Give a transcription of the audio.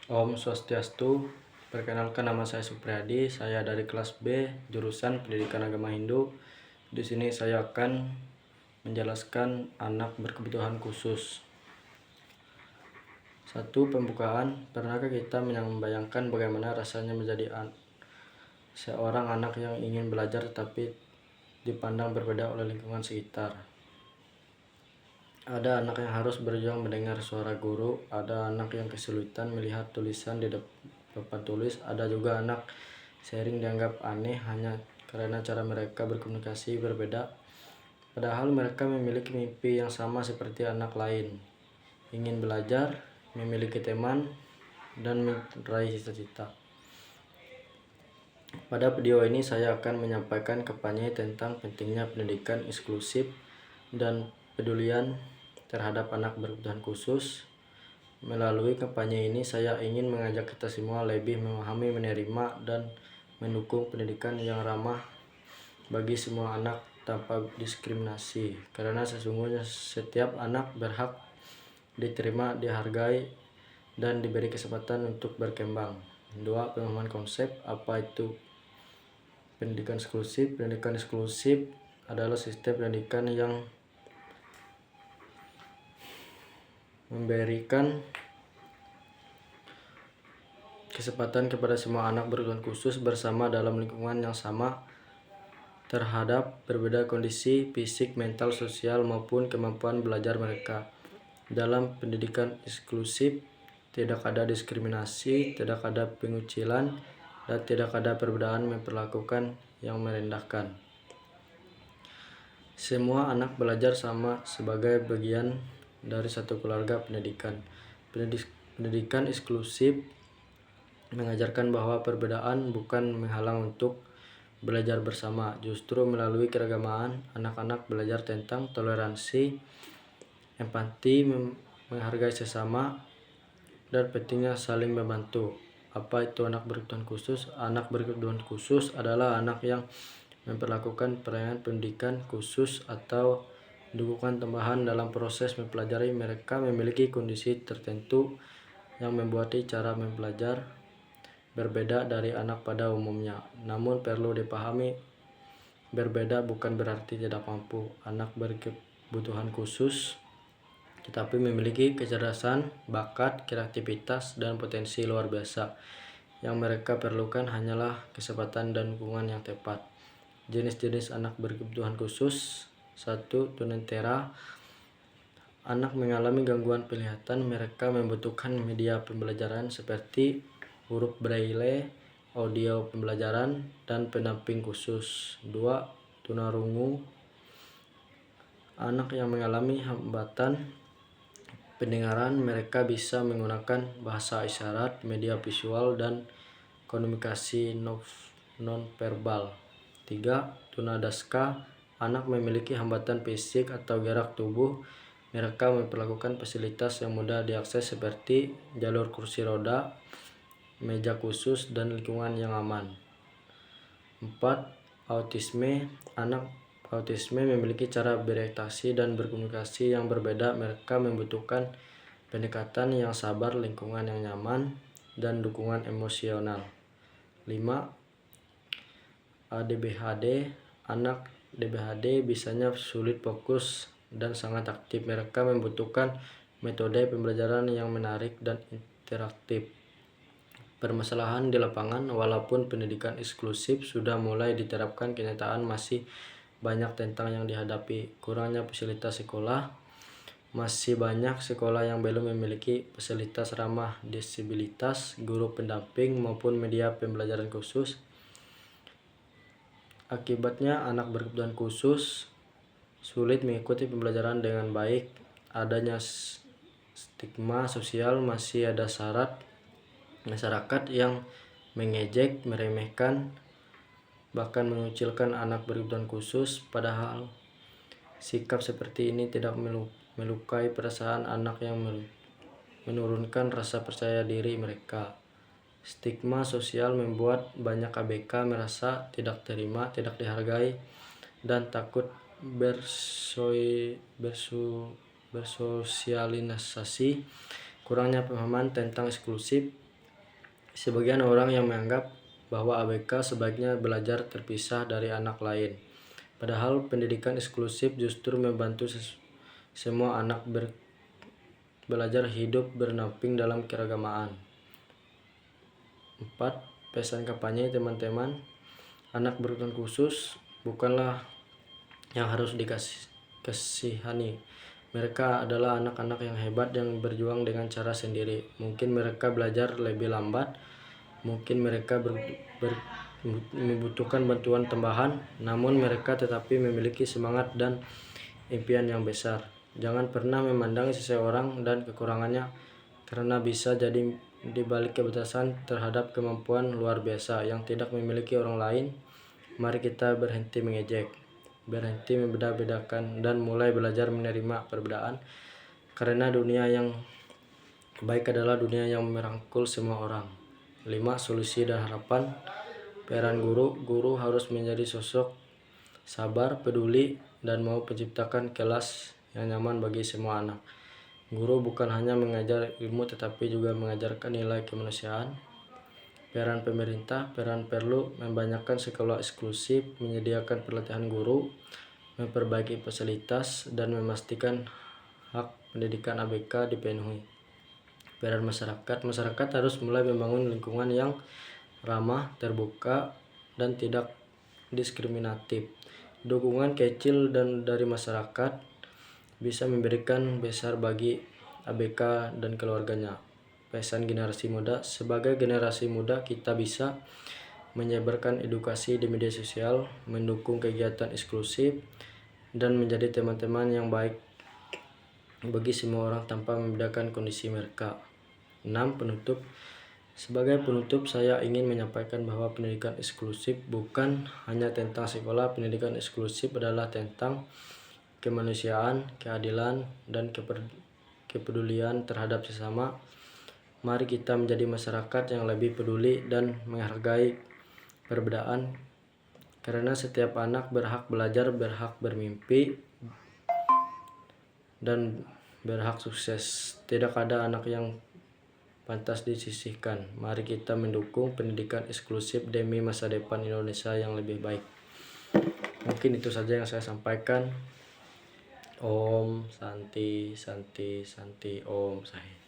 Om Swastiastu. Perkenalkan, nama saya Supriyadi. Saya dari kelas B, jurusan Pendidikan Agama Hindu. Di sini saya akan menjelaskan anak berkebutuhan khusus. Satu, pembukaan. Pernahkah kita membayangkan bagaimana rasanya menjadi seorang anak yang ingin belajar tetapi dipandang berbeda oleh lingkungan sekitar? Ada anak yang harus berjuang mendengar suara guru, ada anak yang kesulitan melihat tulisan di papan tulis, ada juga anak sering dianggap aneh hanya karena cara mereka berkomunikasi berbeda. Padahal mereka memiliki mimpi yang sama seperti anak lain, ingin belajar, memiliki teman, dan meraih cita-cita. Pada video ini saya akan menyampaikan kampanye tentang pentingnya pendidikan inklusif dan pedulian terhadap anak berkebutuhan khusus. Melalui kampanye ini saya ingin mengajak kita semua lebih memahami, menerima, dan mendukung pendidikan yang ramah bagi semua anak tanpa diskriminasi, karena sesungguhnya setiap anak berhak diterima, dihargai, dan diberi kesempatan untuk berkembang. 2. Pemahaman konsep. Apa itu pendidikan inklusif? Pendidikan inklusif adalah sistem pendidikan yang memberikan kesempatan kepada semua anak berkebutuhan khusus bersama dalam lingkungan yang sama terhadap berbeda kondisi fisik, mental, sosial, maupun kemampuan belajar mereka. Dalam pendidikan inklusif tidak ada diskriminasi, tidak ada pengucilan, dan tidak ada perbedaan memperlakukan yang merendahkan. Semua anak belajar sama sebagai bagian dari satu keluarga pendidikan. Pendidikan inklusif mengajarkan bahwa perbedaan bukan menghalang untuk belajar bersama. Justru melalui keragaman, anak-anak belajar tentang toleransi, empati, menghargai sesama, dan pentingnya saling membantu. Apa itu anak berkebutuhan khusus? Anak berkebutuhan khusus adalah anak yang memperlakukan pelayanan pendidikan khusus atau dukungan tambahan dalam proses mempelajari. Mereka memiliki kondisi tertentu yang membuat cara mempelajari berbeda dari anak pada umumnya. Namun perlu dipahami, berbeda bukan berarti tidak mampu. Anak berkebutuhan khusus tetapi memiliki kecerdasan, bakat, kreativitas, dan potensi luar biasa. Yang mereka perlukan hanyalah kesempatan dan dukungan yang tepat. Jenis-jenis anak berkebutuhan khusus. 1. Tunanetra. Anak mengalami gangguan penglihatan, mereka membutuhkan media pembelajaran seperti huruf braille, audio pembelajaran, dan pendamping khusus. 2. Tunarungu. Anak yang mengalami hambatan pendengaran, mereka bisa menggunakan bahasa isyarat, media visual, dan komunikasi non-verbal. 3. Tunadaksa. Anak memiliki hambatan fisik atau gerak tubuh, mereka memperlakukan fasilitas yang mudah diakses seperti jalur kursi roda, meja khusus, dan lingkungan yang aman. 4. Autisme. Anak autisme memiliki cara bereaksi dan berkomunikasi yang berbeda. Mereka membutuhkan pendekatan yang sabar, lingkungan yang nyaman, dan dukungan emosional. 5. ADHD. Anak ADHD biasanya sulit fokus dan sangat aktif. Mereka membutuhkan metode pembelajaran yang menarik dan interaktif. Permasalahan di lapangan. Walaupun pendidikan inklusif sudah mulai diterapkan, kenyataan masih banyak tentang yang dihadapi. Kurangnya fasilitas sekolah. Masih banyak sekolah yang belum memiliki fasilitas ramah disabilitas, guru pendamping, maupun media pembelajaran khusus. Akibatnya anak berkebutuhan khusus sulit mengikuti pembelajaran dengan baik. Adanya stigma sosial, masih ada syarat masyarakat yang mengejek, meremehkan, bahkan mengucilkan anak berkebutuhan khusus. Padahal sikap seperti ini tidak melukai perasaan anak yang menurunkan rasa percaya diri mereka. Stigma sosial membuat banyak ABK merasa tidak terima, tidak dihargai, dan takut bersosialisasi. Kurangnya pemahaman tentang inklusif. Sebagian orang yang menganggap bahwa ABK sebaiknya belajar terpisah dari anak lain. Padahal pendidikan eksklusif justru membantu semua anak belajar hidup berdamping dalam keragamaan. 4. Pesan kampanye teman-teman. Anak berkebutuhan khusus bukanlah yang harus dikasihani. Mereka adalah anak-anak yang hebat yang berjuang dengan cara sendiri. Mungkin mereka belajar lebih lambat, mungkin mereka membutuhkan bantuan tambahan, namun mereka tetapi memiliki semangat dan impian yang besar. Jangan pernah memandang seseorang dan kekurangannya, karena bisa jadi di balik kebebasan terhadap kemampuan luar biasa yang tidak memiliki orang lain. Mari kita berhenti mengejek, berhenti membeda-bedakan, dan mulai belajar menerima perbedaan, karena dunia yang baik adalah dunia yang merangkul semua orang. 5. Solusi dan harapan. Peran guru harus menjadi sosok sabar, peduli, dan mau menciptakan kelas yang nyaman bagi semua anak. Guru bukan hanya mengajar ilmu tetapi juga mengajarkan nilai kemanusiaan. Peran pemerintah perlu membanyakkan sekolah eksklusif, menyediakan pelatihan guru, memperbaiki fasilitas, dan memastikan hak pendidikan ABK dipenuhi. Peran masyarakat harus mulai membangun lingkungan yang ramah, terbuka, dan tidak diskriminatif. Dukungan kecil dan dari masyarakat bisa memberikan besar bagi ABK dan keluarganya. Pesan generasi muda. Sebagai generasi muda, kita bisa menyebarkan edukasi di media sosial, mendukung kegiatan eksklusif, dan menjadi teman-teman yang baik bagi semua orang tanpa membedakan kondisi mereka. 6. Penutup. Sebagai penutup, saya ingin menyampaikan bahwa pendidikan eksklusif bukan hanya tentang sekolah. Pendidikan eksklusif adalah tentang kemanusiaan, keadilan, dan kepedulian terhadap sesama. Mari kita menjadi masyarakat yang lebih peduli dan menghargai perbedaan, karena setiap anak berhak belajar, berhak bermimpi, dan berhak sukses. Tidak ada anak yang pantas disisihkan. Mari kita mendukung pendidikan eksklusif demi masa depan Indonesia yang lebih baik. Mungkin itu saja yang saya sampaikan. Om Santi Santi Santi Om Sahih.